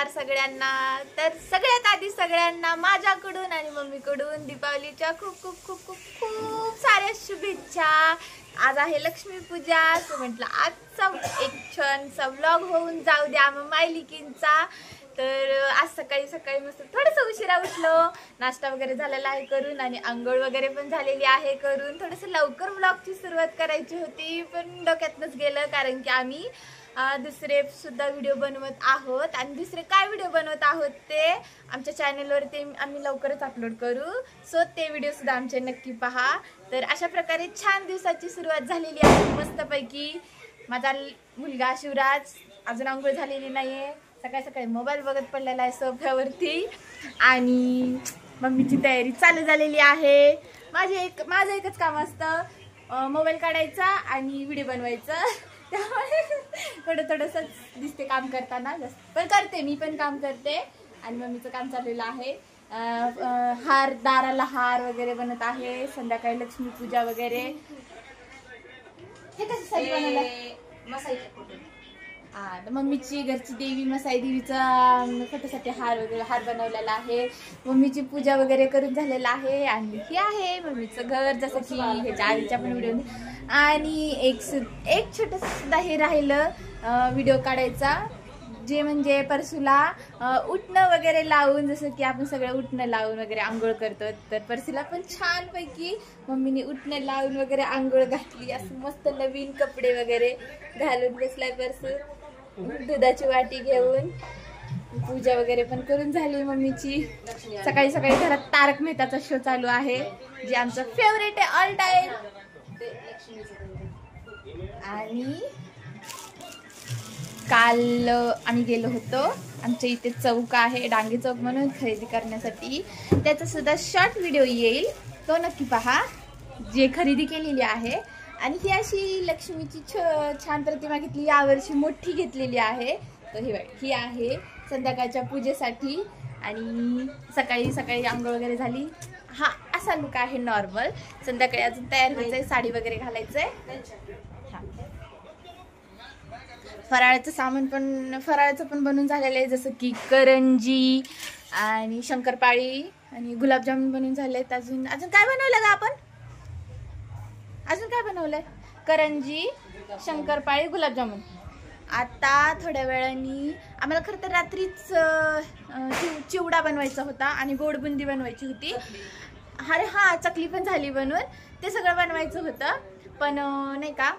नमस्कार सगळ्यांना। तर सगळ्यात आधी सगळ्यांना माझ्याकडून आणि मम्मीकडून दीपावलीच्या खूप खूप खूप खूप खूप साऱ्या शुभेच्छा। आज आहे लक्ष्मीपूजा, सो म्हटलं आजचा एक छानसा व्लॉग होऊन जाऊ द्या मायलिकींचा। तर आज सकाळी सकाळी मस्त थोडंसं उशिरा उठलो, नाश्ता वगैरे झालेला आहे करून आणि अंघोळ वगैरे पण झालेली आहे करून। थोडंसं लवकर व्लॉगची सुरुवात करायची होती पण डोक्यातनंच गेलं, कारण की आम्ही दुसरे सुद्धा व्हिडिओ बनवत आहोत आणि दुसरे काय व्हिडिओ बनवत आहोत ते आमच्या चॅनलवरती आम्ही लवकरच अपलोड करू, सो ते व्हिडिओ सुद्धा आमचे नक्की पहा। तर अशा प्रकारे छान दिवसाची सुरुवात झालेली आहे मस्तपैकी। माझा मुलगा शिवराज अजून अंघोळ झालेली नाहीये, सकाळी सकाळी मोबाईल बघत पडलेला आहे सोफ्यावरती आणि मम्मीची तयारी चालू झालेली आहे। माझं एकच काम असतं, मोबाईल काढायचा आणि व्हिडिओ बनवायचं। त्यामुळे थोडंसं दिसते काम करताना, पण करते, मी पण काम करते आणि मम्मीचं काम चाललेलं आहे। हार, दाराला हार वगैरे बनत आहे, संध्याकाळी लक्ष्मी पूजा वगैरे। हे कशासाठी बनवलं? मसाईच्या फोटो। मम्मीची घरची देवी मसाई देवीचा फोटोसाठी हार वगैरे हार बनवलेला आहे। मम्मीची पूजा वगैरे करून झालेला आहे आणि हे आहे मम्मीचं घर, जसं की ह्याच्या आधीच्या पण व्हिडिओ। आणि एक छोटंसं सुद्धा हे राहिलं व्हिडिओ काढायचा, जे म्हणजे परसूला उठणं वगैरे लावून, जसं की आपण सगळं उठणं लावून वगैरे आंघोळ करतो, तर परसूला पण छानपैकी मम्मीने उठणं लावून वगैरे आंघोळ घातली। असं मस्त नवीन कपडे वगैरे घालून बसलाय परसू, दुधाची वाटी घेऊन। पूजा वगैरे पण करून झाली मम्मीची। सकाळी सकाळी घरात तारक मेहताचा शो चालू आहे, जे आमचं फेवरेट आहे ऑल टाइम। आणि काल आम्ही गेलो होतो, आमच्या इथे चौक आहे डांगे चौक म्हणून, खरेदी करण्यासाठी। त्याचा सुद्धा शॉर्ट व्हिडिओ येईल, तो नक्की पहा, जे खरेदी केलेली आहे। आणि ही अशी लक्ष्मीची छान प्रतिमा घेतली, यावर्षी मोठी घेतलेली आहे। तर ही आहे संध्याकाळच्या पूजेसाठी। आणि सकाळी सकाळी आंघोळ वगैरे झाली, हा असा लुक आहे नॉर्मल। संध्याकाळी अजून तयार व्हायचंय, साडी वगैरे घालायचंय। फराळाचं सामान पण, फराळाचं पण बनवून झालेलं आहे, जसं की करंजी आणि शंकरपाळी आणि गुलाबजामुन बनवून झालेत। अजून काय बनवलं का आपण? अजून काय बनवलंय? करंजी, शंकरपाळी, गुलाबजामुन। आता थोड्या वेळाने आम्हाला खरं तर रात्रीच चिवडा बनवायचा होता आणि गोडबुंदी बनवायची होती। अरे हा, चकली पण झाली बनवून, ते सगळं बनवायचं होतं, पण नाही का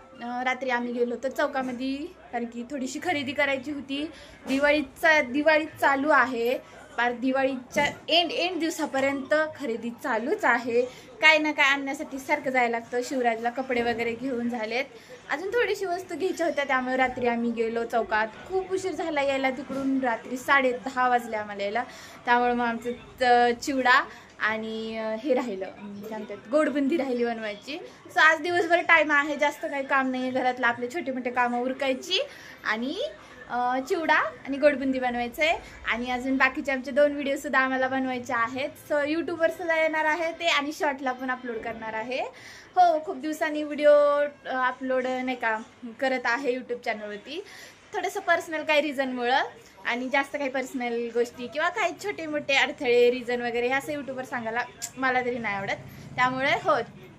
रात्री आम्ही गेलो होतो चौकामध्ये, कारण की थोडीशी खरेदी करायची होती। दिवाळी चालू आहे, पार दिवाळीच्या एंड दिवसापर्यंत खरेदी चालूच आहे। काय ना काय आणण्यासाठी सारखं जायला लागतं। शिवराजला कपडे वगैरे घेऊन झालेत, अजून थोडीशी वस्तू घ्यायच्या होत्या, त्यामुळे रात्री आम्ही गेलो चौकात। खूप उशीर झाला यायला तिकडून, रात्री 10:30 वाजले आम्हाला यायला। त्यामुळे मग आमचं चिवडा आणि हे राहिलं, काय म्हणतात, गोडबुंदी राहिली बनवायची। सो आज दिवसभर टाईम आहे, जास्त काही काम नाही आहे, घरातलं आपले छोटे मोठे कामं उरकायची आणि चिवडा आणि गोडबुंदी बनवायचं आहे। आणि अजून बाकीचे आमचे 2 व्हिडिओ सुद्धा आम्हाला बनवायचे आहेत, सो यूट्यूबवर सुद्धा येणार आहे ते, आणि शॉर्टला पण अपलोड करणार आहे। हो, खूप दिवसांनी व्हिडिओ अपलोड नाही का करत आहे यूट्यूब चॅनलवरती, थोडंसं पर्सनल काही रिझनमुळं, आणि जास्त काही पर्सनल गोष्टी किंवा काही छोटे मोठे अडथळे रिझन वगैरे हे असं यूट्यूबवर सांगायला मला तरी नाही आवडत। त्यामुळे हो,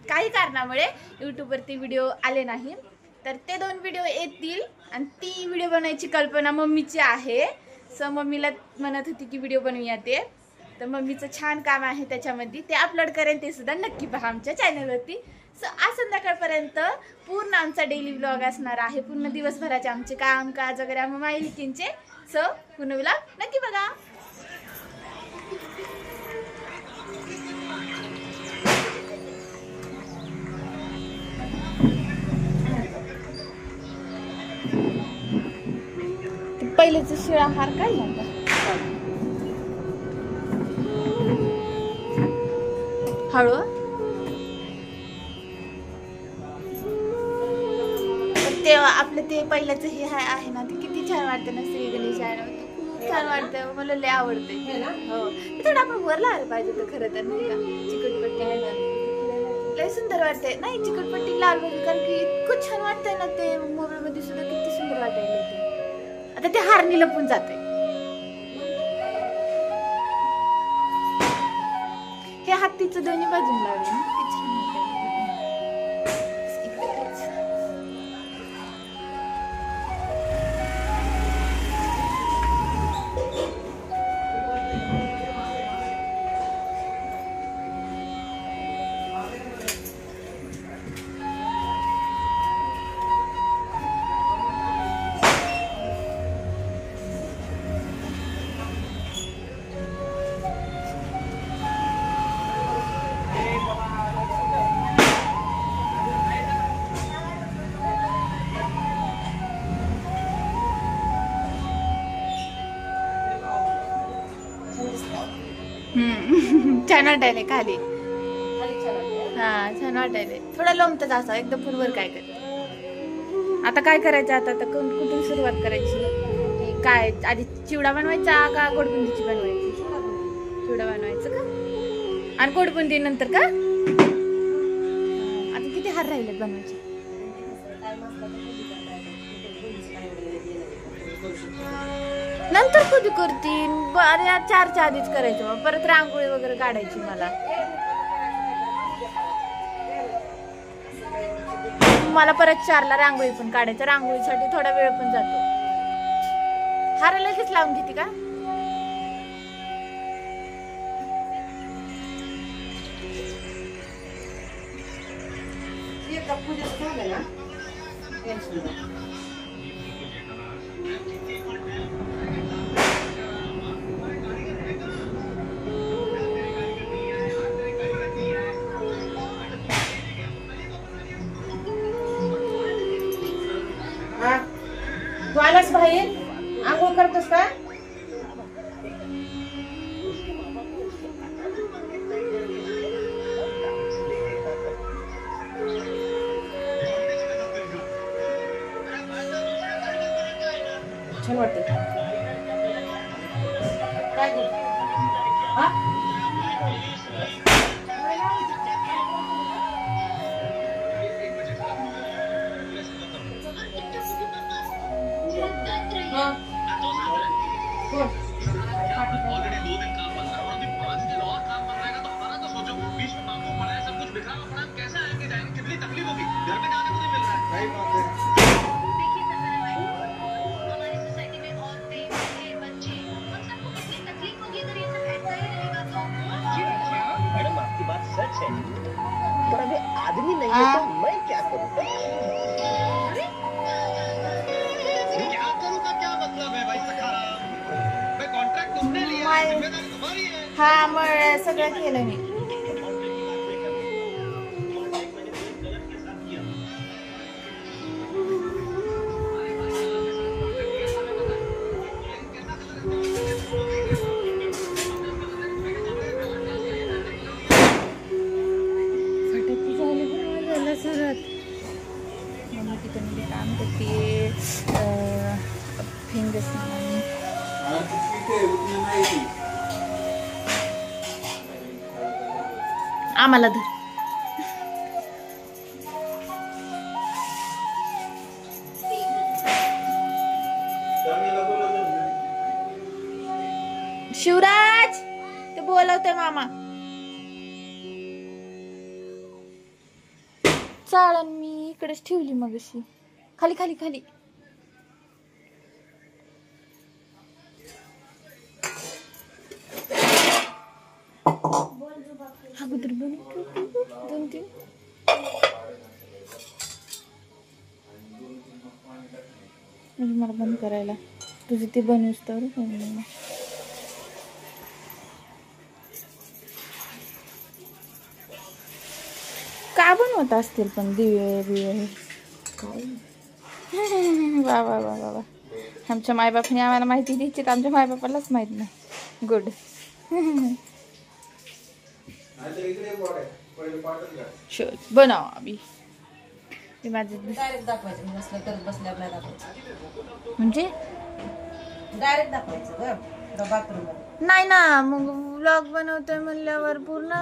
काही कारणामुळे यूट्यूबवरती व्हिडिओ आले नाही, तर ते 2 व्हिडिओ येतील। आणि ती व्हिडिओ बनवायची कल्पना मम्मीची आहे, सो मम्मीला म्हणत होती की व्हिडिओ बनवूया ते, तर मम्मीचं छान काम आहे त्याच्यामध्ये, ते अपलोड करेन, ते सुद्धा नक्की पहा आमच्या चॅनलवरती। सो आज संध्याकाळपर्यंत पूर्ण आमचा डेली व्लॉग असणार आहे, पूर्ण दिवसभराचे आमचे कामकाज वगैरे आम्ही मायलिकींचे, सो पूर्ण व्लॉग नक्की बघा। पहिलेच शिळा हार काढला का? हळू तेव्हा आपलं ते पहिल्याचं हे आहे ना, ते किती छान वाटतं ना, श्री गणेश आहे ना, खूप छान वाटतं, मला लय आवडते। हो, ते थोडं आपण वर लावायला पाहिजे होतं खरं तर, नाही का, चिकटपट्टी लय सुंदर वाटते। नाही, चिकटपट्टी लाल पाहिजे, कारण की इतकं छान वाटतंय ना ते, मोबाईल मध्ये सुद्धा किती सुंदर वाटायला ते। आता ते हारणी लपून जाते, हातीचं दोन्ही बाजून लावले ना, किती छान वाटतं. इकडे करायचं. छान वाटायले खाली. हा छान वाटायले. थोडं लोमतच असं एकदम फुलवर काय कर. आता काय करायचं, आता कुठून सुरुवात करायची? काय आधी चिवडा बनवायचा का गोडबुंदीची बनवायची? चिवडा बनवायचं का आणि गोडबुंदी नंतर का? आता किती हार राहिले बनवायचे? नंतर कधी करतील? अरे 4च्या आधीच करायचं. मग परत रांगोळी वगैरे काढायची मला परत 4ला रांगोळी पण काढायचं. रांगोळीसाठी थोडा वेळ पण जातो. हार लगेच लावून घेते का? तू आलास बाहेर, आंघोळ करतोस का? छान वाटत काय आदमी नहीं है तो मैं क्या करूं? क्या करूं का क्या मतलब है भाई सखाराम? मैं कॉन्ट्रैक्ट तुमने लिया है, जिम्मेदारी तुम्हारी है. हाँ मग सगळं केलं मी. काम करते फिंगर्स आम्हाला धर. शिवराज ते बोलवते मामा. चाळण मी इकडेच ठेवली मग अशी खाली खाली खाली. अगोदर दोन तीन म्हणजे मला बंद करायला तुझे ते बनवूस तर का बनवत असतील पण दिवे बिवे वा वा वा वा वा. आमच्या मायबापाने आम्हाला माहिती द्यायची तर आमच्या मायबापालाच माहित नाही. गुड. बनाव आम्ही डायरेक्ट दाखवायचं बसल्या करत बसल्या नाही दाखवायचं म्हणजे डायरेक्ट दाखवायचं बाथरूम नाही ना. मग व्लॉग बनवतोय म्हणल्यावर पूर्ण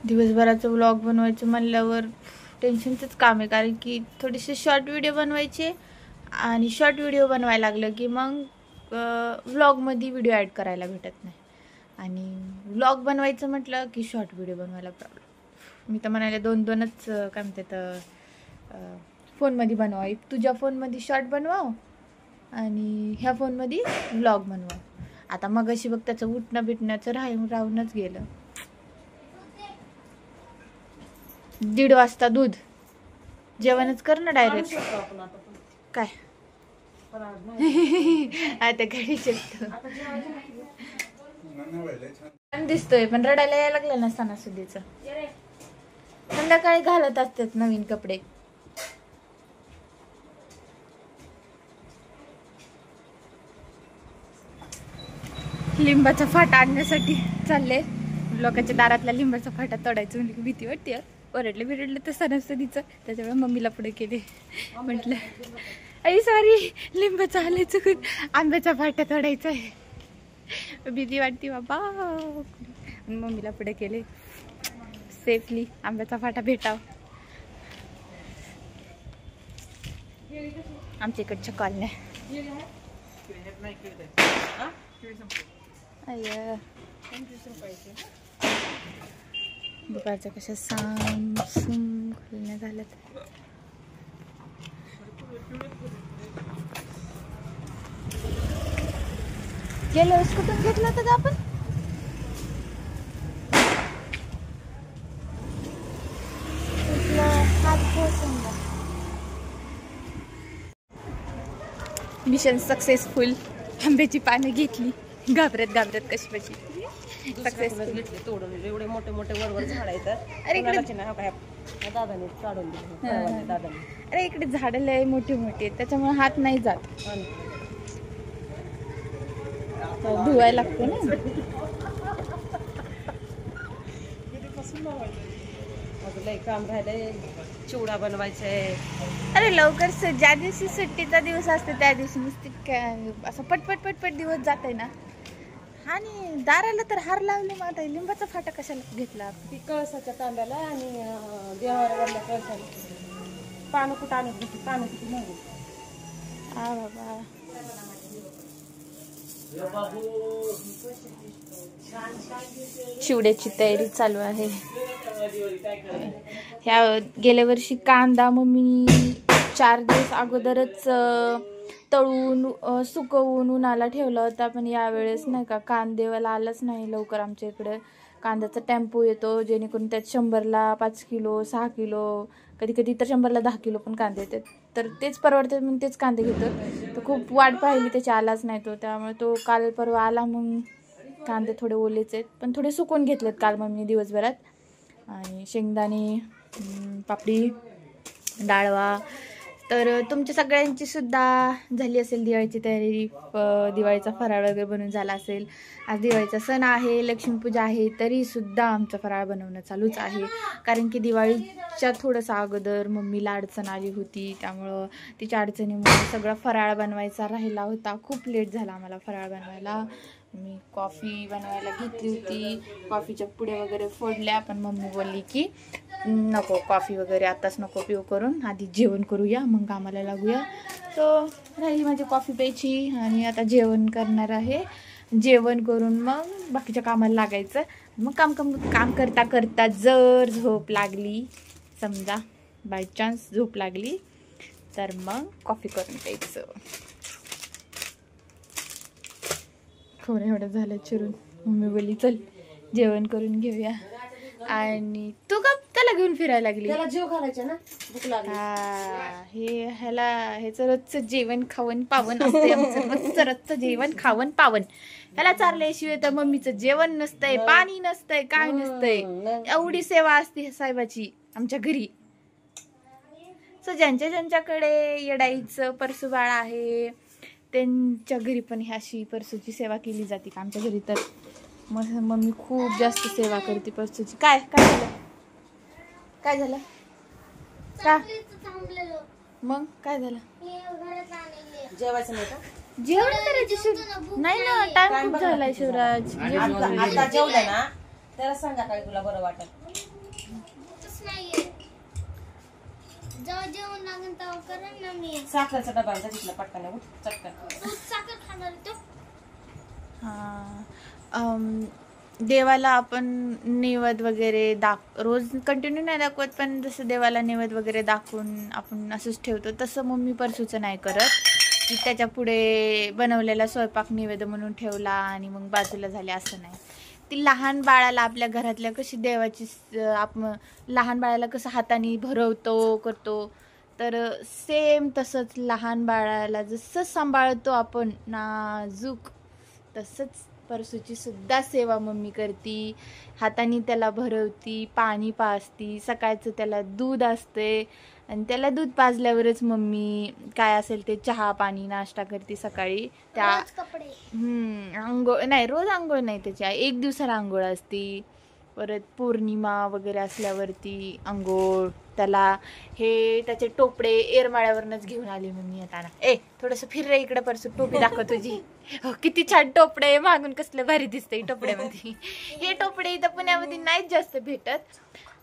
दिवसभराचं व्लॉग बनवायचं म्हणल्यावर टेन्शनचंच काम आहे, कारण की थोडेसे शॉर्ट व्हिडिओ बनवायचे आणि शॉर्ट व्हिडिओ बनवायला लागलं की मग व्लॉगमध्ये व्हिडिओ ॲड करायला भेटत नाही. आणि व्लॉग बनवायचं म्हटलं की शॉर्ट व्हिडिओ बनवायला प्रॉब्लेम. मी तर म्हणाले 2-2च काय म्हणतात फोनमध्ये बनवा. एक तुझ्या फोनमध्ये शॉर्ट बनवाव आणि ह्या फोनमध्ये व्लॉग बनवा. आता मग अशी बघ त्याचं उठणं बिटण्याचं राहूनच गेलं. 1:30 वाजता दूध जेवणच कर ना डायरेक्ट. काय आता घरी शकतो दिसतोय, पण रडायला यायला लागलं ना सणासुदीचं. संध्याकाळी घालत असतात नवीन कपडे. लिंबाचा फाटा आणण्यासाठी चालले. लोकांच्या दारातला लिंबाचा फाटा तोडायचं म्हणजे भीती वाटते. बिरडलं तर सणासुदीचं, त्याच्यामुळे मम्मीला पुढे केले. म्हटलं आई सॉरी, लिंबाचा आलंय चुकून, आंब्याचा फाटा तोडायचा आहे. भीती वाटते बाबा. मम्मीला पुढे केले सेफली आंब्याचा फाटा भेटाव. आमच्या इकडच्या कॉलन्या दुपारच्या कशा सामसूम खोलण्या झाल्यात. गेल्या वेळेस कुठून घेतलं होतं का आपण? Mission successful. आंब्याची पानं घेतली घाबरत कशी सक्सेसफुल घेतले तोडून. एवढे मोठे मोठे वर झाड आहेत. अरे इकडे दादाने काढून दिले दादाने. अरे इकडे झाड लय मोठी मोठी आहेत, त्याच्यामुळे हात नाही जात. धुवायला लागतो ना. लय काम राहिलंय. चिवडा बनवायचंय. अरे लवकर ज्या दिवशी सुट्टीचा दिवस असते त्या दिवशी नुसती असं पटपट दिवस जात आहे ना. आणि दाराला तर हार लावले. मग आता लिंबाचा फाटा कशाला घेतला? ती कळसाच्या तांब्याला आणि देवाऱ्यावरल्या कळसाला पानं कुठं आणत घेतली. पानं किती महाग. बाबा चिवड्याची तयारी चालू आहे. ह्या गेल्या वर्षी कांदा मम्मीनी 4 दिवस अगोदरच तळून सुकवून उन्हाला ठेवला होता. पण यावेळेस नाही का कांदेवाला आलाच नाही लवकर. आमच्या इकडे कांद्याचा टेम्पो येतो जेणेकरून त्यात 100ला 5 किलो 6 किलो कधी तर 100ला 10 किलो पण कांदे येतात. तर तेच परवडतात म्हणून तेच कांदे घेतो. तर खूप वाट पाहिली त्याची, आलाच नाही तो. त्यामुळे तो काल परवा आला. मग कांदे थोडे ओलेच आहेत पण थोडे सुकवून घेतलेत काल मम्मीने दिवसभरात. आणि शेंगदाणे, पापडी, डाळवा. तर तुमच्या सगळ्यांची सुद्धा झाली असेल दिवाळीची तयारी. दिवाळीचा फराळ वगैरे बनवून झाला असेल. आज दिवाळीचा सण आहे, लक्ष्मीपूजा आहे, तरीसुद्धा आमचा फराळ बनवणं चालूच आहे. कारण की दिवाळीच्या थोडंसं अगोदर मम्मीला अडचण आली होती. त्यामुळं तिच्या अडचणीमुळे सगळा फराळ बनवायचा राहिला होता. खूप लेट झाला आम्हाला फराळ बनवायला. मी कॉफी बनवायला घेतली होती. कॉफीच्या पुड्या वगैरे फोडल्या. पण मम्मी बोलली की नको कॉफी वगैरे आताच नको पिऊ, करून आधी जेवण करूया मग कामाला लागूया. सो राहिली माझी कॉफी प्यायची आणि आता जेवण करणार आहे. जेवण करून मग बाकीच्या कामाला लागायचं. मग काम करता करता जर झोप लागली, समजा बाय चान्स झोप लागली, तर मग कॉफी करून प्यायचं. थोडं एवढं झालं चिरून. मम्मी बोलली चल जेवण करून घेऊया. आणि तू का त्याला घेऊन फिरायला लागली? त्याला जीव घालायचा ना, भूक लागली. ह्याचं रोजचं जेवण खावण पावन असते. आमचं रोजचं जेवण खावण पावन. ह्याला चारल्याशिवाय तर मम्मीचं जेवण नसतंय, पाणी नसतंय, काय नसतंय. एवढी सेवा असते साहेबाची आमच्या घरी. सो ज्यांच्याकडे येडाईचं परसूबाळ आहे त्यांच्या घरी पण अशी परसूची सेवा केली जाते. का आमच्या घरी तर मम्मी खूप जास्त सेवा करते परसूची. काय झालं? काय झालं का? मग काय झालं? जेवायचं नाही का? जेवण करायचं नाही ना, टाइम खूप झालाय शिवराज. आता जेवलं ना त्याला संध्याकाळी तुला बरं वाटेल. जेव्हा जेवण लागेल तेव्हा करेन ना मी. साखरचा डबा आणजा तिथला पटकन उठ चटकन. तू साखर खाणार तो? देवाला आपण नैवेद्य वगैरे रोज कंटिन्यू नाही दाखवत, पण जसं देवाला नैवेद्य वगैरे दाखवून आपण असंच ठेवतो तसं मम्मी परसूचं नाही करत, की त्याच्या पुढे बनवलेला स्वयंपाक नैवेद्य म्हणून ठेवला आणि मग बाजूला झाले, असं नाही. ती लहान बाळाला आपल्या घरातल्या कशी देवाची आपण लहान बाळाला कसं हाताने भरवतो करतो, तर सेम तसंच लहान बाळाला जसं सांभाळतो आपण नाजूक, तसंच परसूची सुद्धा सेवा मम्मी करती. हाताने त्याला भरवती, पाणी पाजती, सकाळचं त्याला दूध असते आणि त्याला दूध पाजल्यावरच मम्मी काय असेल ते चहा पाणी नाश्ता करते सकाळी. त्या रोज कपडे. आंघोळ नाही, रोज आंघोळ नाही, त्याच्या एक दिवसाला आंघोळ असती. परत पौर्णिमा वगैरे असल्यावरती आंघोळ. त्याला हे त्याचे टोपडे येरमाळ्यावरनच घेऊन आली मम्मी येताना. थोडंसं फिर रे इकडे, परसू टोपी दाखव तुझी. हो, किती छान टोपडे, मागून कसलं भारी दिसतंय टोपड्यामध्ये. हे टोपडे इथं पुण्यामध्ये नाहीच जास्त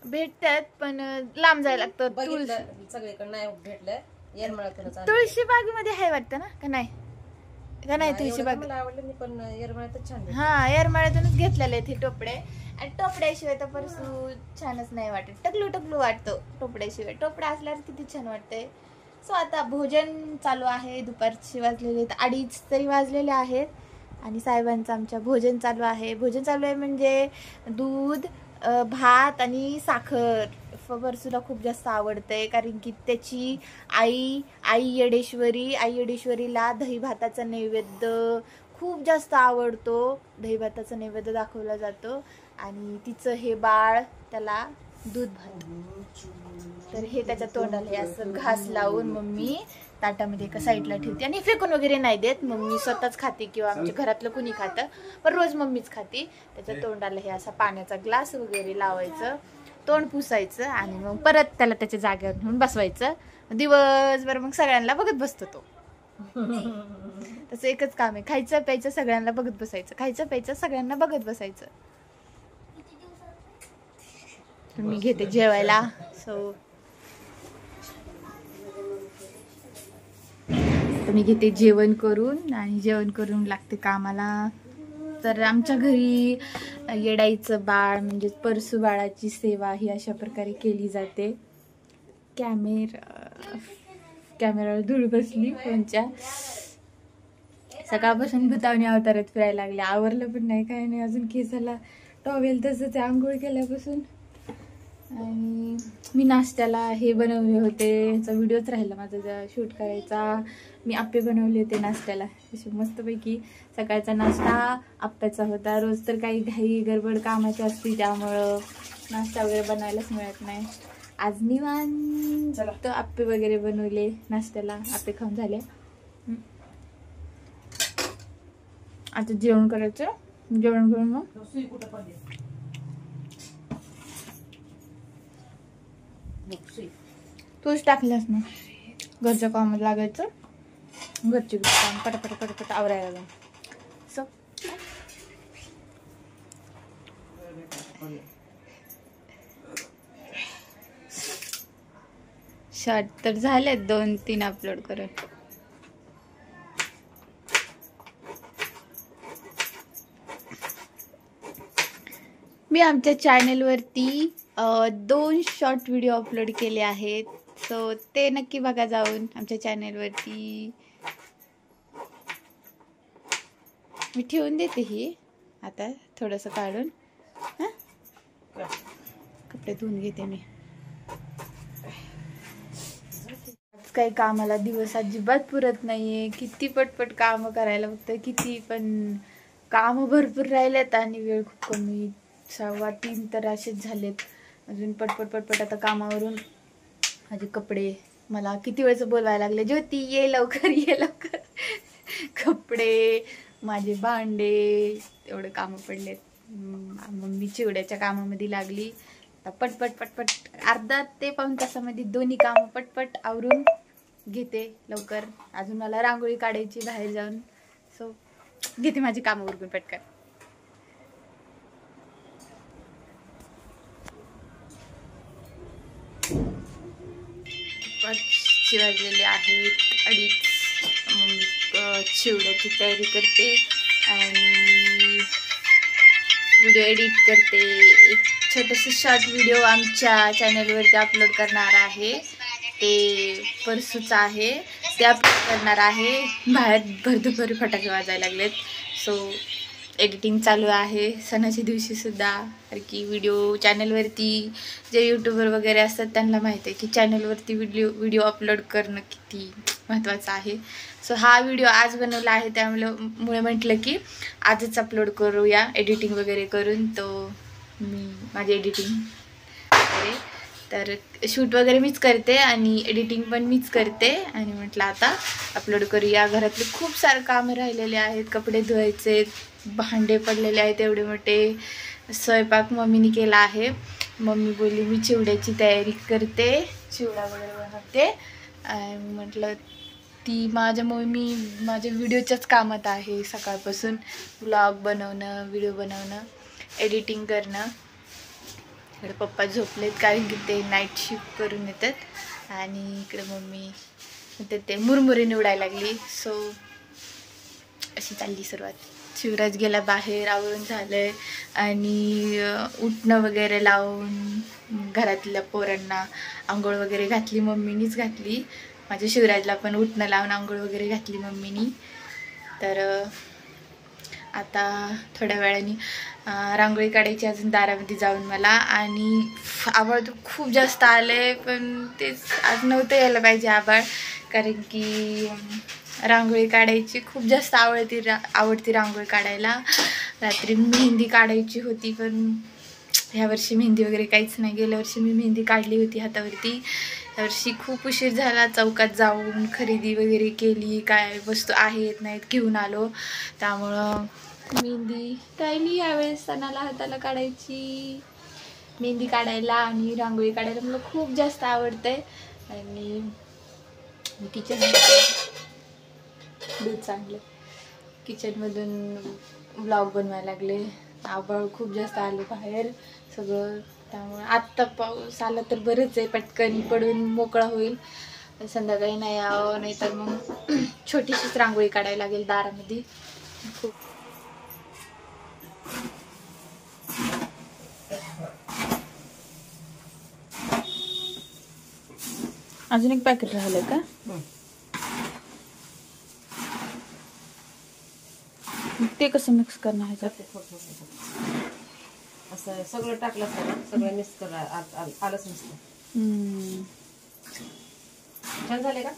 भेटतात पण लांब जायला लागतं. सगळीकडे नाही भेटलं, येरमाळ्यातूनच आणलं. तुळशी बागेमध्ये आहे वाटतं ना, का नाही तुळशी बाग? मला आवडलं नाही, पण येरमाळ्यातच छान भेटलं. हा, येरमाळ्यातूनच घेतलेले ते टोपडे. आणि टोपड्याशिवाय तर परसू छानच नाही वाटत, टकलू टकलू वाटतो टोपड्याशिवाय. टोपडा असल्यावर किती छान वाटतंय. सो आता भोजन चालू आहे. दुपारचे वाजलेले 2:30 तरी वाजलेले आहेत आणि साहेबांचं आमच्या भोजन चालू आहे. भोजन चालू आहे म्हणजे दूध, भात आणि साखर. परसूला खूप जास्त आवडतंय, कारण की त्याची आई येडेश्वरीला दही भाताचा नैवेद्य खूप जास्त आवडतो. दही भाताचा नैवेद्य दाखवला जातो आणि तिचं हे बाळ त्याला दूध भात, तर हे त्याच्या तोंडाला हे असं घास लावून मम्मी ताटामध्ये एका साईडला ठेवते आणि फेकून वगैरे नाही देत. मम्मी स्वतःच खाते किंवा आमच्या घरातलं कुणी खातं, पण रोज मम्मीच खाते. त्याच्या तोंडाला हे असा पाण्याचा ग्लास वगैरे लावायचं, तोंड पुसायचं आणि मग परत त्याला त्याच्या जागेवर घेऊन बसवायचं. दिवसभर मग सगळ्यांना बघत बसतो तो. तसं एकच काम आहे, खायचं प्यायचं सगळ्यांना बघत बसायचं, खायचं प्यायचं सगळ्यांना बघत बसायचं. मी घेते जेवायला. मी घेते जेवण करून आणि जेवण करून लागते कामाला. तर आमच्या घरी येडाईचं बाळ म्हणजे परसू बाळाची सेवा ही अशा प्रकारे केली जाते. कॅमेरावर धूळ बसली फोनच्या. सकाळपासून भूतावणी अवतारात फिरायला लागले. आवरलं पण नाही, काय नाही अजून. केसाला टॉवेल तसंच आंघोळ केल्यापासून. आणि मी नाश्त्याला हे बनवले होते, ह्याचा व्हिडिओच राहिला माझा शूट करायचा. मी आप्पे बनवले होते नाश्त्याला, असे मस्तपैकी. सकाळचा नाश्ता आप्प्याचा होता. रोज तर काही घाई गडबड कामाची असते, त्यामुळं नाश्ता वगैरे बनवायलाच मिळत नाही. आज निवांत आप्पे वगैरे बनवले नाश्त्याला. आप्पे खाऊन झाले. आता जेवण करायचं. जेवण करून मग तूच टाकल्यास ना, घरच्या कामात लागायचं. घरचे काम पटापट आवरायला लागलं. शॉर्ट तर झालेत 2-3 अपलोड करून. मी आमच्या चॅनलवरती 2 शॉर्ट व्हिडिओ अपलोड केले आहेत. सो ते नक्की बघा जाऊन आमच्या चॅनलवरती. मी ठेवून देते ही आता थोडंसं काढून. हां, कपडे धुवून घेते मी. काही कामाला दिवस अजिबात पुरत नाहीये. किती पटपट कामं करायला बघतोय, किती पण कामं भरपूर राहिलेत आणि वेळ खूप कमी. 2:15 तर असेच झालेत. अजून पटपट आता कामावरून माझे कपडे, मला किती वेळचं बोलवायला लागले, ज्योती ये लवकर. कपडे, माझे भांडे, एवढे कामं पडलेत. मम्मी चिवड्याच्या कामामध्ये लागली. आता पटपट अर्धा ते पाऊण तासामध्ये दोन्ही कामं पटपट आवरून घेते लवकर. अजून मला रांगोळी काढायची बाहेर जाऊन. सो घेते माझी कामं उरकून पटकन. 2:30 वाजलेले आहेत. 2:30. चिवड्याची तयारी करते आणि व्हिडिओ एडिट करते. एक छोटंसं शॉर्ट व्हिडिओ आमच्या चॅनलवरती अपलोड करणार आहे. ते परसूचं आहे, ते अपलोड करणार आहे. बाहेर भरदुपारी फटाके वाजायला लागलेत. सो एडिटिंग चालू आहे सणाच्या दिवशीसुद्धा. कारण की व्हिडिओ चॅनलवरती जे यूट्यूबर वगैरे असतात त्यांना माहीत आहे की चॅनलवरती व्हिडिओ अपलोड करणं किती महत्त्वाचं आहे. सो हा व्हिडिओ आज बनवला आहे, त्यामुळे म्हटलं की आजच अपलोड करूया एडिटिंग वगैरे करून. तो मी माझी एडिटिंग वगैरे तर शूट वगैरे मीच करते आणि एडिटिंग पण मीच करते. आणि म्हटलं आता अपलोड करूया. घरातले खूप सारे कामं राहिलेले आहेत. कपडे धुवायचे, भांडे पडलेले आहेत एवढे मोठे. स्वयंपाक मम्मीने केला आहे. मम्मी बोलली मी चिवड्याची तयारी करते, चिवडा वगैरे बनवते. म्हटलं ती माझ्या व्हिडिओच्याच कामात आहे सकाळपासून. व्लॉग बनवणं, व्हिडिओ बनवणं, एडिटिंग करणं. इकडे पप्पा झोपलेत कारण की ते नाईट शिफ्ट करून येतात. आणि इकडे मम्मी ते मुरमुरे निवडायला लागली. सो अशी चालली सुरुवात. शिवराज गेला बाहेर, आवरून झालंय आणि उठणं वगैरे लावून घरातल्या पोरांना आंघोळ वगैरे घातली, मम्मीनीच घातली. माझ्या शिवराजला पण उठणं लावून आंघोळ वगैरे घातली मम्मीनी. तर आता थोड्या वेळाने रांगोळी काढायची अजून दारामध्ये जाऊन मला. आणि आभाळ तर खूप जास्त आलंय, पण तेच आज नव्हतं यायला पाहिजे आभाळ. कारण की रांगोळी काढायची खूप जास्त आवडती रांगोळी काढायला. रात्री मेहंदी काढायची होती, पण ह्यावर्षी मेहंदी वगैरे काहीच नाही. गेल्या वर्षी मी मेहंदी काढली होती हातावरती. यावर्षी खूप उशीर झाला. चौकात जाऊन खरेदी वगैरे केली, काय वस्तू आहेत नाहीत घेऊन आलो. त्यामुळं मेहंदी काढली यावेळेस. सणाला हाताला काढायची, मेहंदी काढायला आणि रांगोळी काढायला मला खूप जास्त आवडतंय. आणि मी किचनमधून ब्लॉग बनवायला लागले. आभाळ खूप जास्त आले बाहेर सगळं. त्यामुळे आत्ता पाऊस आला तर बरंच आहे, पटकन पडून मोकळा होईल. संध्याकाळी नाही यावं, नाही तर मग छोटीशीच रांगोळी काढायला लागेल दारामध्ये. खूप अजून एक पॅकेट राहिलं का? ते कसं मिक्स करणार आहे? असं सगळं टाकलं असतं, सगळं मिक्स करा, आलंच नसतं. छान झाले का?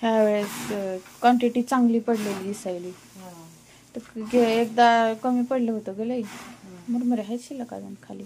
ह्यावेळेस क्वांटिटी चांगली पडलेली दिसायली. तर एकदा कमी पडलं होतं ग लई. मुरमुरे आहेत शिल्लक अजून खाली.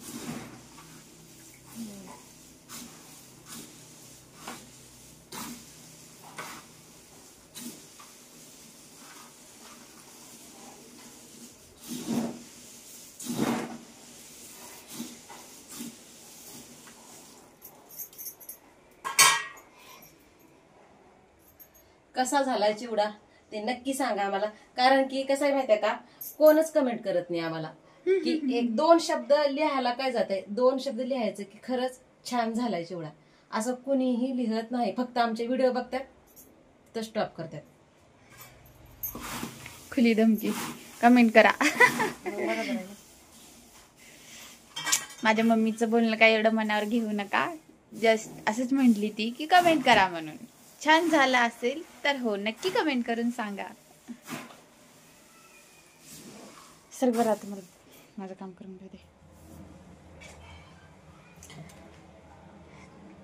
कसा झालाय चिवडा ते नक्की सांगा आम्हाला. कारण की कसं आहे माहितीये का, कोणच कमेंट करत नाही आम्हाला की 1-2 शब्द लिहायला काय जातंय. 2 शब्द लिहायचं की खरंच छान झालाय चिवडा, असं कुणीही लिहत नाही. फक्त आमचे व्हिडिओ बघतात तर स्टॉप करतात. खुली धमकी, कमेंट करा. माझ्या मम्मीचं बोलणं काय एवढं मनावर घेऊ नका. जस्ट असंच म्हटली ती की कमेंट करा म्हणून. छान झाला असेल तर हो नक्की कमेंट करून सांगा. सर बरं आता मला माझं काम करून दे.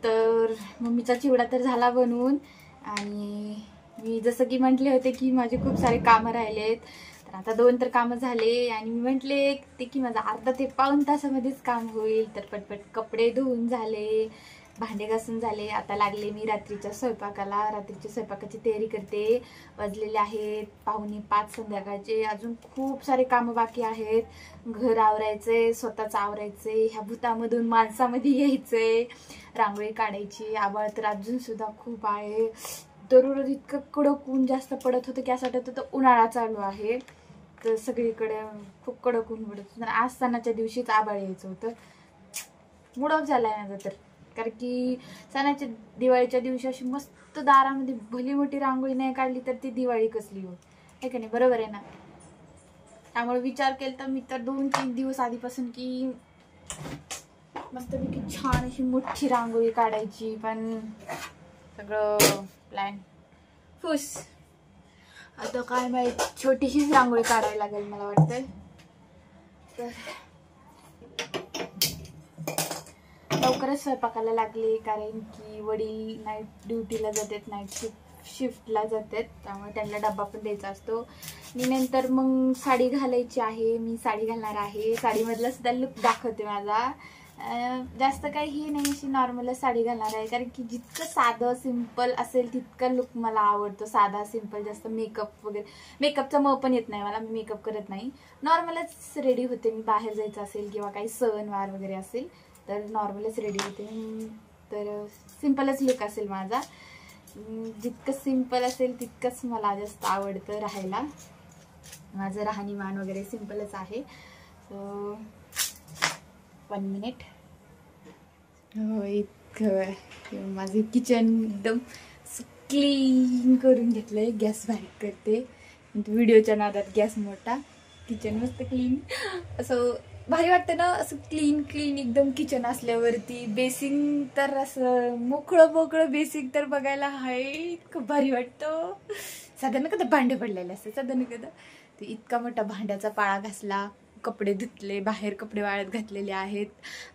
तर मम्मीचा चिवडा तर झाला बनवून. आणि मी जसं की म्हटले होते की माझे खूप सारे कामं राहिलेत. तर आता 2 तर कामं झाले. आणि मी म्हटले ते की माझं अर्धा ते पाऊण तासामध्येच काम होईल. तर पटपट कपडे धुवून झाले, भांडे घासून झाले. आता लागले मी रात्रीच्या स्वयंपाकाला. रात्रीच्या स्वयंपाकाची तयारी करते. वाजलेले आहेत 4:45 संध्याकाळचे. अजून खूप सारे कामं बाकी आहेत. घर आवरायचंय, स्वतःच आवरायचंय, ह्या भूतामधून माणसामध्ये यायचंय, रांगोळी काढायची. आभाळ तर अजून सुद्धा खूप आहे. दररोज इतकं कडक ऊन जास्त पडत होतं की असं वाटत होतं उन्हाळा चालू आहे. तर सगळीकडे खूप कडक ऊन पडत होतं. आज सणाच्या दिवशीच आभाळ यायचं होतं. मूड ऑफ झालाय माझा तर. कारण की सणाच्या दिवाळीच्या दिवशी अशी मस्त दारामध्ये भली मोठी रांगोळी नाही काढली तर ती दिवाळी कसली हो, आहे का नाही? बरोबर आहे ना? त्यामुळे विचार केला तर मी तर 2-3 दिवस आधीपासून की मस्तपैकी छान अशी मोठी रांगोळी काढायची, पण सगळं प्लॅन फुस. आता काय माहित, छोटीशीच रांगोळी काढायला लागेल मला वाटतंय. तर लवकरच स्वयंपाकाला लागले कारण की वडील नाईट ड्युटीला जातात, नाईट शिफ्टला जातात, त्यामुळे त्यांना डब्बा पण द्यायचा असतो. आणि नंतर मग साडी घालायची आहे, मी साडी घालणार आहे. साडीमधला सुद्धा लुक दाखवते माझा. जास्त काही ही नाही, अशी नॉर्मलच साडी घालणार आहे कारण की जितकं साधं सिम्पल असेल तितका लुक मला आवडतो. साधा सिम्पल, जास्त मेकअप वगैरे, मेकअपचा म पण येत नाही मला, मी मेकअप करत नाही. नॉर्मलच रेडी होते मी. बाहेर जायचं असेल किंवा काही सणवार वगैरे असेल तर नॉर्मलच रेडी होते. तर सिम्पलच लुक असेल माझा. जितकं सिम्पल असेल तितकंच मला जास्त आवडतं राहायला. माझं राहणीमान वगैरे सिम्पलच आहे. So 1 minute. हो, इतकं माझं किचन एकदम क्लीन करून घेतलंय. गॅस बारीक करते, व्हिडिओच्या नादात गॅस मोठा. किचन मस्त क्लीन, असं भारी वाटतं ना, असं क्लीन क्लीन एकदम किचन असल्यावरती. बेसिंग तर असं मोकळं बेसिंग तर बघायला हाय इतकं भारी वाटतं. साधारण कदा भांडे पडलेले असतात, साधारण कदा ते इतका मोठा भांड्याचा पाळा घासला, कपडे धुतले, बाहेर कपडे वाळत घातलेले आहेत.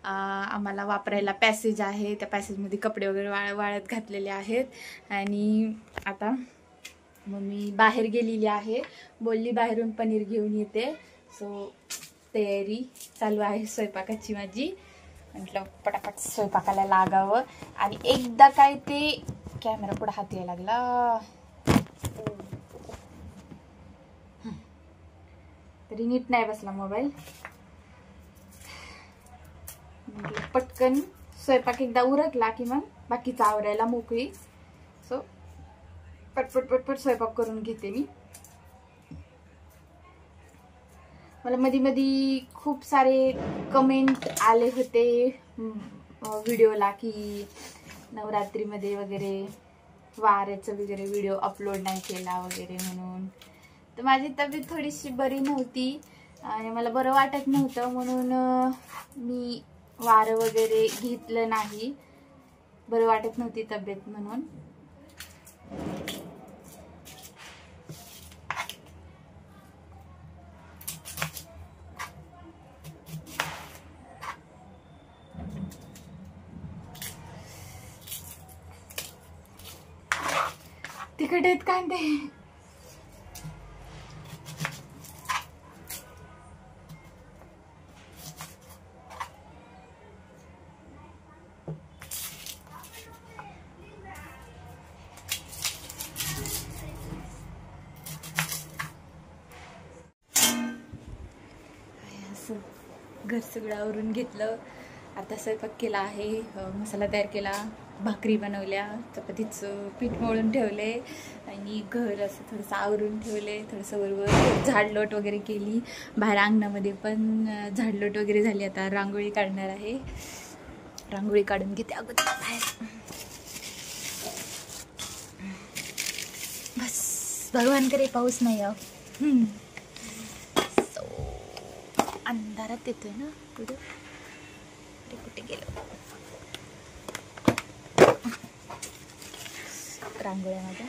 आम्हाला वापरायला पॅसेज आहे, त्या पॅसेजमध्ये कपडे वगैरे वाळत घातलेले आहेत. आणि आता मम्मी बाहेर गेलेली आहे, बोलली बाहेरून पनीर घेऊन येते. सो तयारी चालू आहे स्वयंपाकाची माझी. म्हटलं पटापट स्वयंपाकाला लागावं. आणि एकदा काय ते कॅमेरा पुढे हात यायला लागला, तरी नीट नाही बसला मोबाईल. पटकन स्वयंपाक एकदा उरकला की मग बाकीचा आवरायला मोकळी. सो पटपट स्वयंपाक करून घेते मी. मला मध्ये खूप सारे कमेंट आले होते व्हिडिओला की नवरात्रीमध्ये वगैरे वाऱ्याचं वगैरे व्हिडिओ अपलोड नाही केला वगैरे म्हणून. तर माझी तब्येत थोडीशी बरी नव्हती आणि मला बरं वाटत नव्हतं, म्हणून मी वारं वगैरे घेतलं नाही. बरं वाटत नव्हती तब्येत म्हणून. तिखट आहेत कांदे. घर सगळं आवरून घेतलं. आता स्वयंपाक केला आहे, मसाला तयार केला, भाकरी बनवल्या, चपातीचं पीठ मळून ठेवले आणि घर असं थोडंसं आवरून ठेवले. थोडंसं वरवर झाडलोट वगैरे केली. बाहेर अंगणामध्ये पण झाडलोट वगैरे झाली. आता रांगोळी काढणार आहे. रांगोळी काढून घेते अगोदर बाहेर. बस भगवान करे पाऊस नाही याव. अंधारात येतोय ना पुढे, कुठे गेलो. रांगोळ्या माझ्या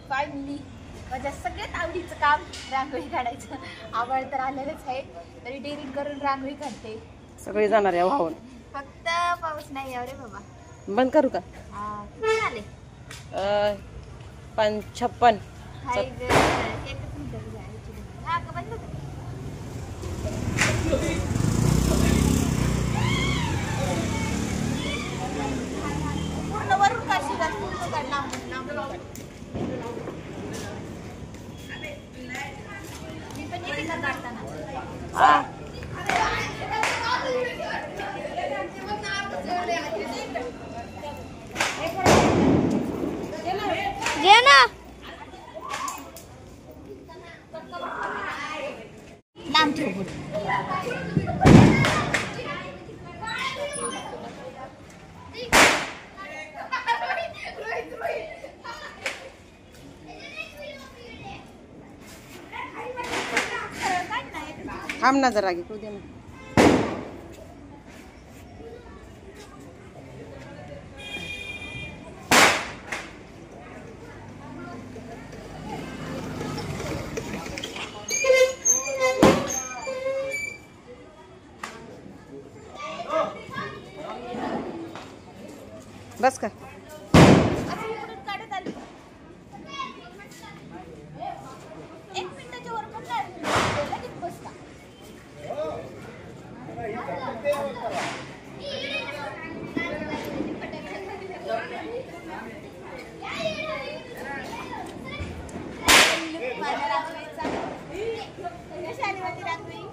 फायनली माझ्या सगळ्यात आवडीचं काम रांगोळी काढायचं. आवड तर आलेलंच आहे, तरी डेअरिंग करून रांगोळी काढते. सगळे जाणार आहे वाहून. फक्त पाऊस नाही यावर रे बाबा. बंद करू का? हा किती झाले? 55. हाय ग, एकच मिनिटं जायची. हा का बंद कर. पूर्ण वरून काढशील का? पूर्ण काढ, लांबून काढ. मी पण येते का काढताना? जे ना लांब ठेव पुढे. थांब ना जरा घेऊ दे ना. बस का? काढत आली. 1 मिनिटाच्या वर पण नाही लगेच बस का? माझ्या रांगोळीचा कशी आली माझी रांगोळी?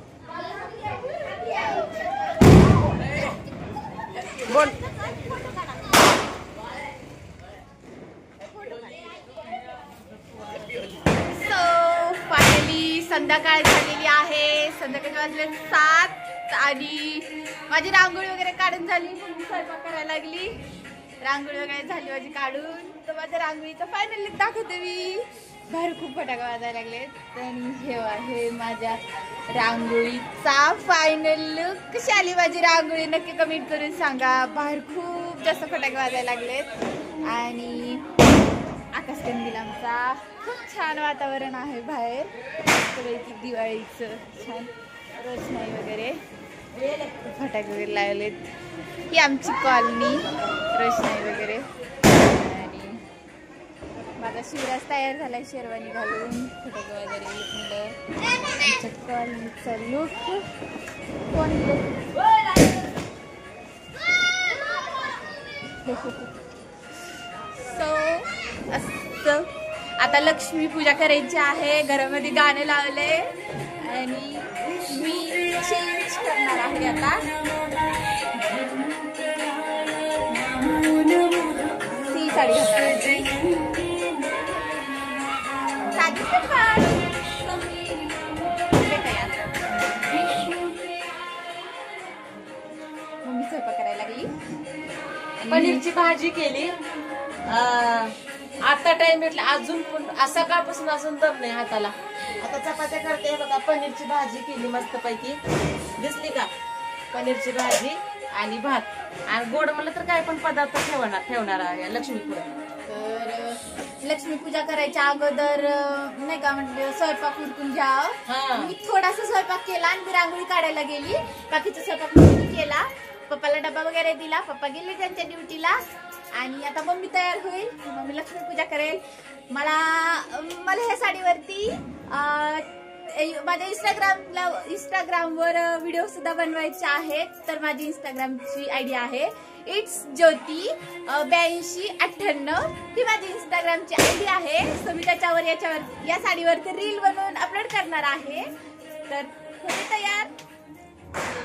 बोल. संध्याकाळ झालेली आहे. संध्याकाळचे वाजले 7 आणि माझी रांगोळी वगैरे काढून झाली. मग स्वयंपाक करायला लागली. रांगोळी वगैरे झाली माझी काढून. तर माझ्या रांगोळीचा फायनल लुक दाखवते मी. बाहेर खूप फटाका वाजायला लागलेत आणि हे आहे माझ्या रांगोळीचा फायनल लुक. कशी आली माझी रांगोळी नक्की कमेंट करून सांगा. बाहेर खूप जास्त फटाके वाजायला लागलेत आणि आकाशकंदील आमचा खूप छान वातावरण आहे बाहेर. सगळी दिवाळीचं छान रोषणाई वगैरे फटाके वगैरे लावलेत. ही आमची कॉलनी रोषणाई वगैरे. आणि माझा शिवराज तयार झालाय शेरवानी घालून फटाके वगैरे. आमच्या कॉलनीचा लुक कोण असं. आता लक्ष्मी पूजा करायची आहे. घरामध्ये गाणे लावले आणि मी चेंज करणार आहे आता. ती साडी घालायची. मम्मी स्वयंपाक करायला लागली. पनीरची भाजी केली. आता टाइम भेटला अजून पण सकाळपासून अजून दम नाही हाताला. आता चपात्या करते बघा. पनीरची भाजी केली मस्त पैकी. दिसली का? पनीरची भाजी आणि भात आणि गोड म्हणलं तर काय पण पदार्थ ठेवणार आहे लक्ष्मीपूजा. तर लक्ष्मी पूजा करायच्या अगोदर नाही का म्हणजे स्वयंपाक उरकून घ्यावं. मी थोडासा स्वयंपाक केला आणि मी रांगोळी काढायला गेली. बाकीचा स्वयंपाक मी केला. पप्पाला डबा वगैरे दिला. पप्पा गेले त्यांच्या ड्युटीला आणि आता मम्मी तयार होईल. मम्मी लक्ष्मी पूजा करेल. मला ह्या साडीवरती माझ्या इंस्टाग्रामवर व्हिडिओ सुद्धा बनवायचे आहेत. तर माझी इंस्टाग्रामची आयडी आहे इट्स ज्योती 8298. ही माझी इंस्टाग्रामची आयडी आहे. सो मी त्याच्यावर या साडीवरती रील बनवून अपलोड करणार आहे. तर होते तयार.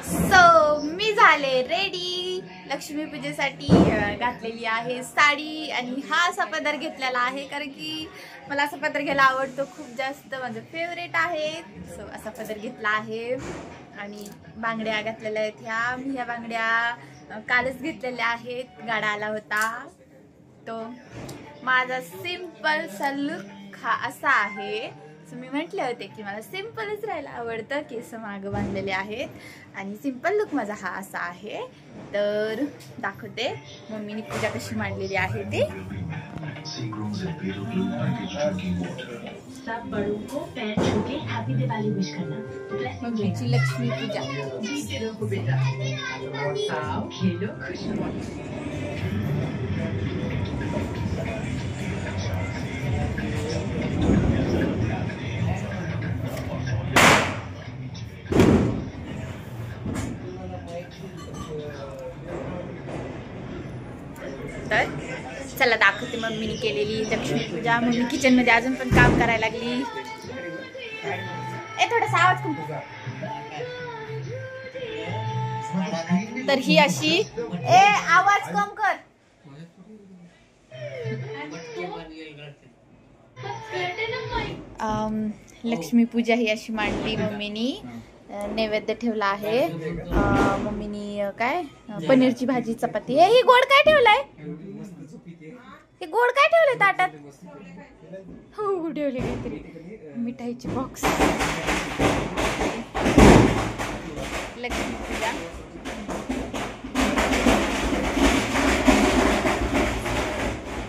सो मी झाले रेडी. लक्ष्मी पूजेसाठी घातलेली आहे साडी आणि हा असा पदर घेतलेला आहे कारण की मला असा पदर घ्यायला आवडतो. खूप जास्त माझं फेवरेट आहे. सो असा पदर घेतला आहे आणि बांगड्या घातलेल्या आहेत. ह्या बांगड्या कालच घेतलेल्या आहेत. गाडा आला होता तो. माझा सिंपल सा लुक हा असा आहे. सो मी म्हटले होते की मला सिंपलच राहायला आवडतं. केस मागं बांधलेले आहेत आणि सिंपल लुक माझा हा असा आहे. तर दाखवते मम्मीने पूजा कशी मांडलेली आहे ते. सब बड़ों को पैर छू के हैप्पी दिवाली विश करना। मम्मीची लक्ष्मी पूजा. जीते रहो बेटा, आओ खेलो खुश रहो. तर चला दाखवते मम्मीने केलेली लक्ष्मी पूजा. मम्मी किचन मध्ये अजून पण काम करायला लागली. थोडासा आवाज कमी. तर ही अशी आवाज कम कर. लक्ष्मी पूजा ही अशी मांडली मम्मीनी. नैवेद्य ठेवला आहे. मम्मीनी काय पनीरची भाजी चपाती. ही गोड काय ठेवलाय? हे गोड काय ठेवले ताटात? हो ठेवले काहीतरी मिठाईची बॉक्स. लक्ष्मी पूजा.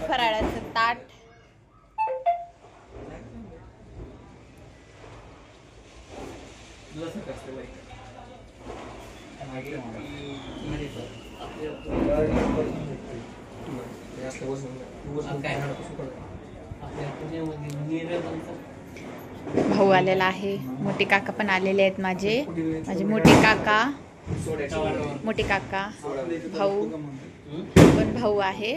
फराळाचं ताट. भाऊ आलेला आहे. मोठे काका पण आलेले आहेत. माझे मोठे काका भाऊ पण भाऊ आहे.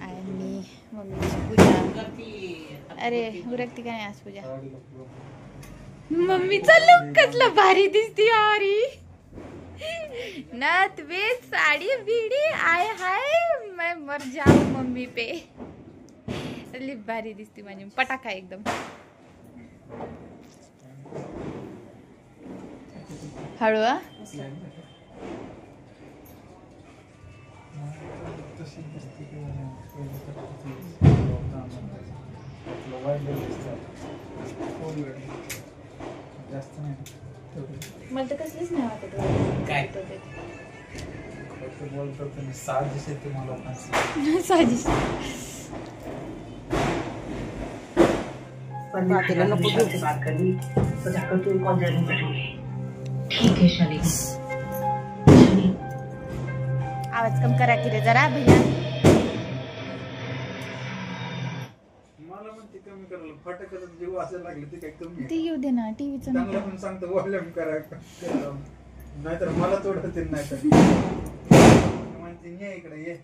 आणि मम्मीची पूजा. अरे उरकती का नाही आज पूजा? मम्मीचा लुक कसला भारी दिसती यारी. नथ बीत साड़ी बीड़ी आय हाय मैं मर जाऊ मम्मी पे. लई भारी दिसती माझी पटाका एकदम. हळू. मला तर कसलीच नाही वाटत. साजिश बात करनी तो जाकर तू कौन जरूर बैठोगे. ठीक है शनी. आवाज कम करा की रे जरा भैया. मला म्हणते कमी करायला फटाक्याचा जीव असायला लागले ते काय कमी ते येऊ दे ना. टीव्हीचं चांगलं पण सांगतो वॉल्यूम करा नाहीतर मला तोडतील नाही तर म्हणते ये इकडे ये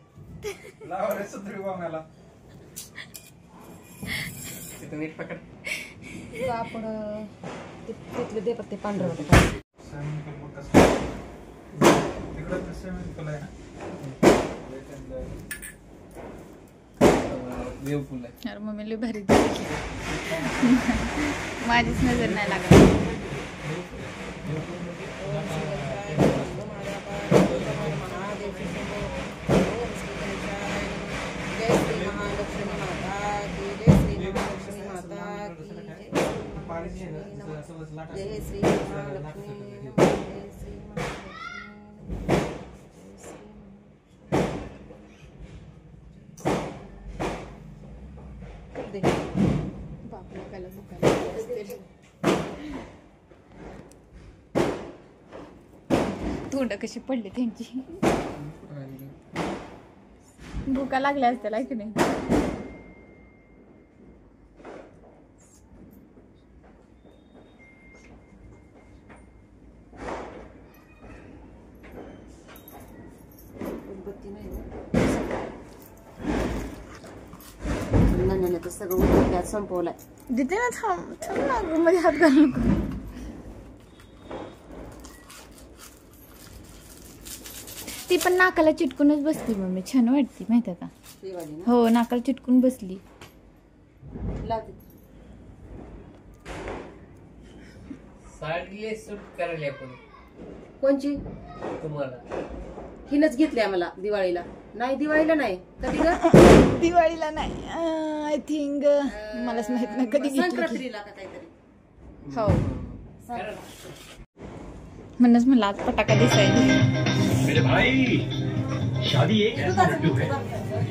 लावा रे सुधरी मला तिथं नीट पकड. आपण तिथलं दे ते पांढरं होतं. तिकडं स्विमिंग पूल आहे ना. वेव पूल आहे. यार मम्मी लई भारी दिसली. माझीच नजर नाही लागत. जय श्री महालक्ष्मी. तोंड कशी पडली त्यांची. भूका लागल्या असत्याला की नाही. तर सगळं गॅस संपवलाय. देते ना. थांब ना मध्ये हात घालू नको. ती पण नाकाला चिटकूनच बसली मम्मी. छान वाटती माहिती का? हो नाकाला चिटकून बसली. साडीले सूट करायला आपण कोणची तुम्हाला हिनच घेतली आम्हाला दिवाळीला. नाही दिवाळीला नाही कधी ग. दिवाळीला नाही. आय थिंक मलाच माहित नाही कधी घेतली. संक्रांतीला का काहीतरी. हो म्हणूनच म्हणलं आज पटाका दिसायला. मेरे भाई शादी एक ऐसा लड्डू है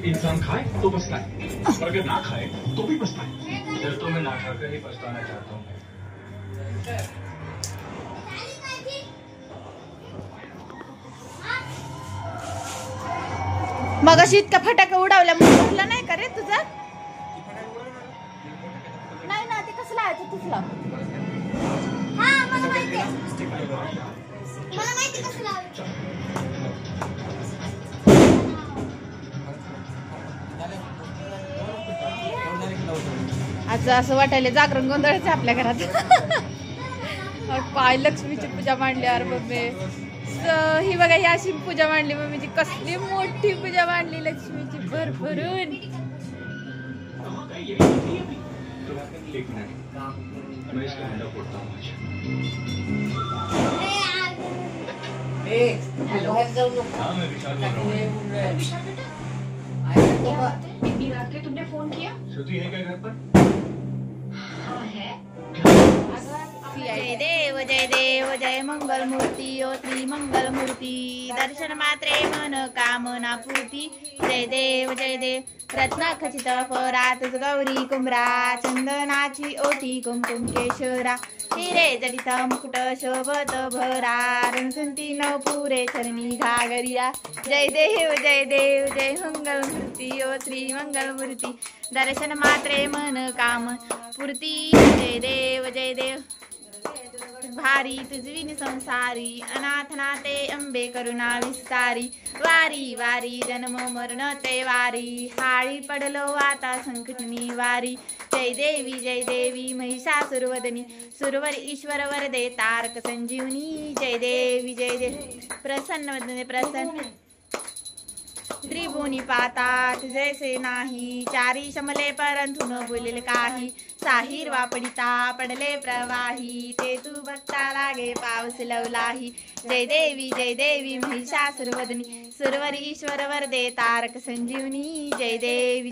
इंसान खाए तो पछताए और अगर ना खाए तो भी पछताए। फिर तो मैं ना खाकर ही पछताना चाहता हूँ। मगाशी इतका फटाका उडावल्या म्हणून भरला नाही का रे तुझा? नाही ना, ते कसं लावायचं तुझं लाव. हा मला माहिती कसं लावायचं. आज असं वाटायला जागरण गोंधळायचं आपल्या घरात. काय लक्ष्मीची पूजा मांडल्यावर मम्मी ही बघा, ही अशी पूजा मांडली मम्मीची. कसली मोठी पूजा मांडली लक्ष्मीची भरभरून. इतनी रात के तुमने फोन किया? श्रुति है क्या घर पर? हाँ है. जय देव जय देव जय मंगल मूर्ती ओ श्री मंगल मूर्ती. दर्शन मात्रे मन कामना पूर्ती. जय देव जय देव. रत्नाखचित परात गौरी कुमरा. चंदनाची ओटी कुमकुम केशरा. हिरे जडित मुकुट शोभत भरा. रणसंती नवपुरे चरणी घागरिया. जय देव जय मंगल मूर्ती ओ श्री मंगल मूर्ती. दर्शन मात्रे मन काम पूर्ती. जय देव भारी तुझविन संसारी. अनाथनाते अंबे करुणा विस्तारी. वारी वारी जन्म मरण ते वारी. हाळी पडलो आता संकटनी वारी. जय देवी महिषासुरवदनी. सुरवर ईश्वर वरदे तारक संजीवनी. जय देव प्रसन्न वदने प्रसन्न. त्रिभुवनी पातात जैसे नाही. चारी शमले परंतु न बोलेल काही. साहिर वापडिता पडले प्रवाही. ते तू बघता लागे पाऊस लवलाही. जय देवी महिषासुरवदनी. सुरवर ईश्वर वरदे तारक संजीवनी. जय देव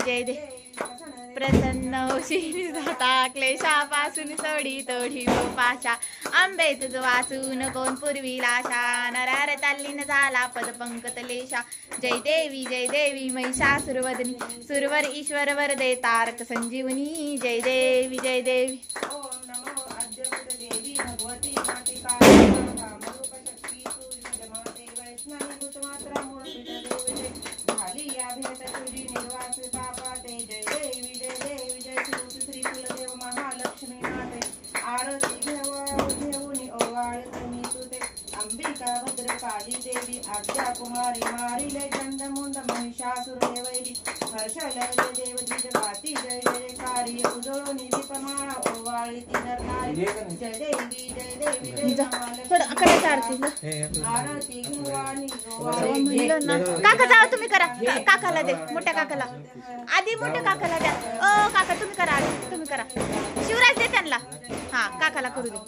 प्रसन्न होशी जाता क्लेशापासून सोडी तोडी पाशा. आंबे तुझ वाचून कोण पूर्वी लाशा. नरार ताल्लीन झाला पद पंकतलेशा. जय देवी महिषासुरवदनी. सुरवर ईश्वर वरदे तारक संजीवनी. जय देवी ओम नमो आद्यवत देवी भगवती मातिका शक्ती सूर्य वैष्णवी भूतमात्रा मूर्ती देवी. झाली या भेट तुझी निर्वास पापा. ते जय देवी जय श्री कुलदेव महालक्ष्मी माते. आरती घेऊन ओवाळत मी तुझे. अंबिका भद्रकाली देवी आज्ञा कुमारी. मारिले चंडमुंड महिषासुर वैरी. हर्षलवले देव द्विज गाती जय जयकारी. उजळून दीपमाळा ओवाळी ती नरनारी. जय देवी जय आरती घेऊन काका जावा तुम्ही करा. काकाला दे, मोठ्या काकाला. आधी मोठ्या काकाला द्या. ओ काका तुम्ही करा, तुम्ही करा. शिवराज दे त्यांना. हा काकाला करू दे.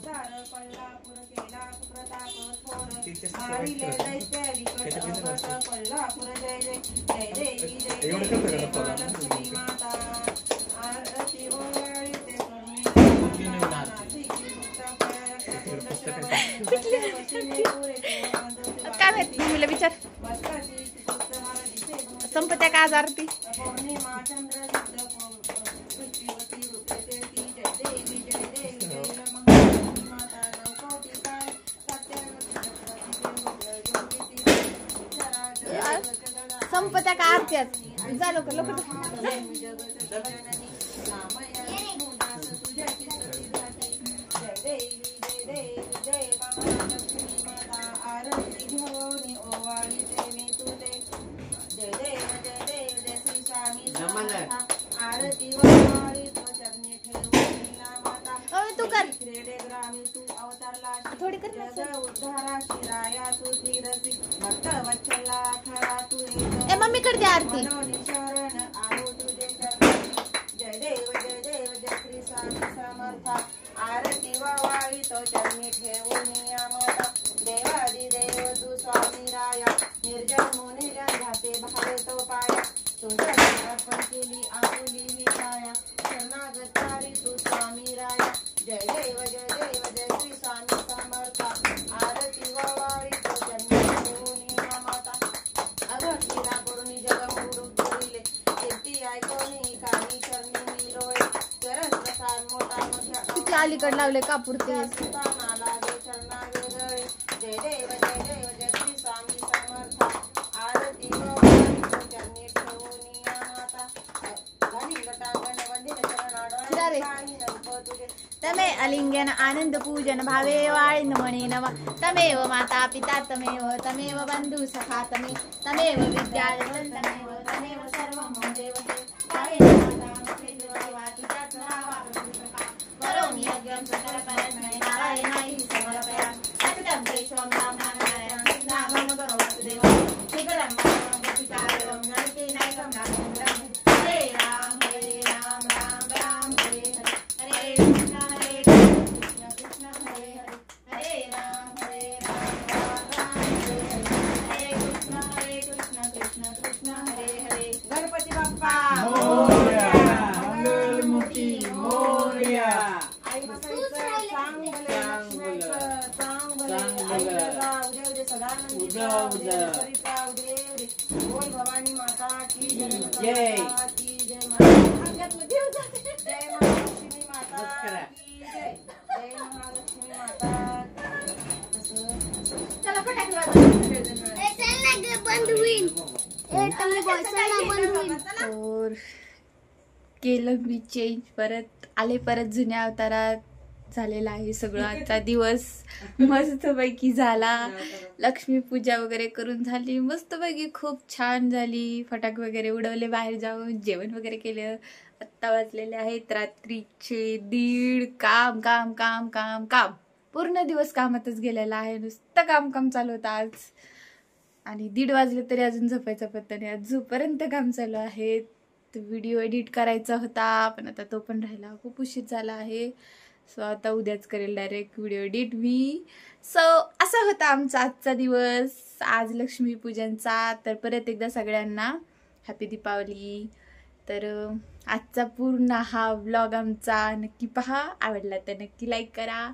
काय माहिती मुलं विचार. संपत्या का आज आरती. संपत्या का आरती जा लवकर आरती घेऊन ओवाळी देवी तुझे. जय देव जय श्री स्वामी आरती ओवाळी तो चरणी ठेवून माता. तू कर ग्रामी तू अवतारला. थोडी कर ना. जग उद्धारा शिराया तू धीरसी. भक्त वत्सला खरा तू ए मम्मी करते आरती. शरण आलो तुझे चरणी. जय देव जय श्री स्वामी समर्था. आरती वाळी तो चरणी ठेवून माता. देवादिदेव तू स्वामी राया. निर्जन मुनिजन घाते भावे तो पाया. तुझ्या अर्पण केली आपुली ही छाया. शरणागतारी तू स्वामी राया. जय देव जय श्री स्वामी समर्था. आरती वाळी तो चरणी ठेवून माता. अगतिला करुणी जग मुडू घराच्या अलीकडे लावले कापूर ते. जय देव जय देव जय श्री स्वामी समर्थ. आरती त्यांनी ठेवून माता घाली गटांगण वंदित रे. तुझे तमे अलिंगन आनंद पूजन भावे वाळीन म्हणे नवा. तमेव माता पिता तमेव बंधू सखा तमेव विद्यालय तमेव सर्व देव करोमि यज्ञं सकल परस्मै नारायणाय समर्पया. अततं केशवं राम नारायणं नामं करोतु देवं. शिखरं गतिकारं नरके नायकं नागेन्द्रं. हरे राम राम राम हरे हरे. हरे कृष्ण कृष्ण हरे हरे. हरे राम राम राम हरे हरे. हरे कृष्ण कृष्ण हरे हरे. गणपती बाप्पा मंगलमुखी मोरया. आई बसायचं चांगलं उदय सदानंद उदय बोल भवानी माता की जय. की जय महालक्ष्मी माता की जय. जय महालक्ष्मी माता. चला फटाके वाजवा. बंद होईल. बंद होईल. और केलं मी चेंज, परत आले, परत जुन्या अवतारात झालेला आहे सगळं. आजचा दिवस मस्तपैकी झाला. लक्ष्मीपूजा वगैरे करून झाली मस्तपैकी, खूप छान झाली. फटाके वगैरे उडवले, बाहेर जाऊन जेवण वगैरे केलं. आत्ता वाजलेले आहेत रात्रीचे 1:30. काम काम काम काम काम पूर्ण दिवस कामातच गेलेला आहे. नुसतं काम चालू होतं आज. आणि 1:30 वाजले तरी अजून झोपायचा पत्ता नाही. आज झोपर्यंत काम चालू आहे. व्हिडिओ एडिट करायचा होता पण आता तो पण राहिला. खूप उशीर झाला आहे. सो आता उद्याच करेल डायरेक्ट व्हिडिओ एडिट मी. सो असा होता आमचा आजचा दिवस, आज लक्ष्मीपूजनचा. तर परत एकदा सगळ्यांना हॅपी दीपावली. तर आजचा पूर्ण हा व्लॉग आमचा नक्की पहा. आवडला तर नक्की लाईक करा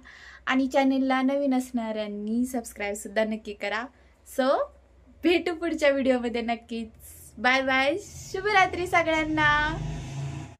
आणि चॅनेलला नवीन असणाऱ्यांनी सबस्क्राईबसुद्धा नक्की करा. सो भेटू पुढच्या व्हिडिओमध्ये नक्कीच. Bye bye. शुभरात्री सगळ्यांना.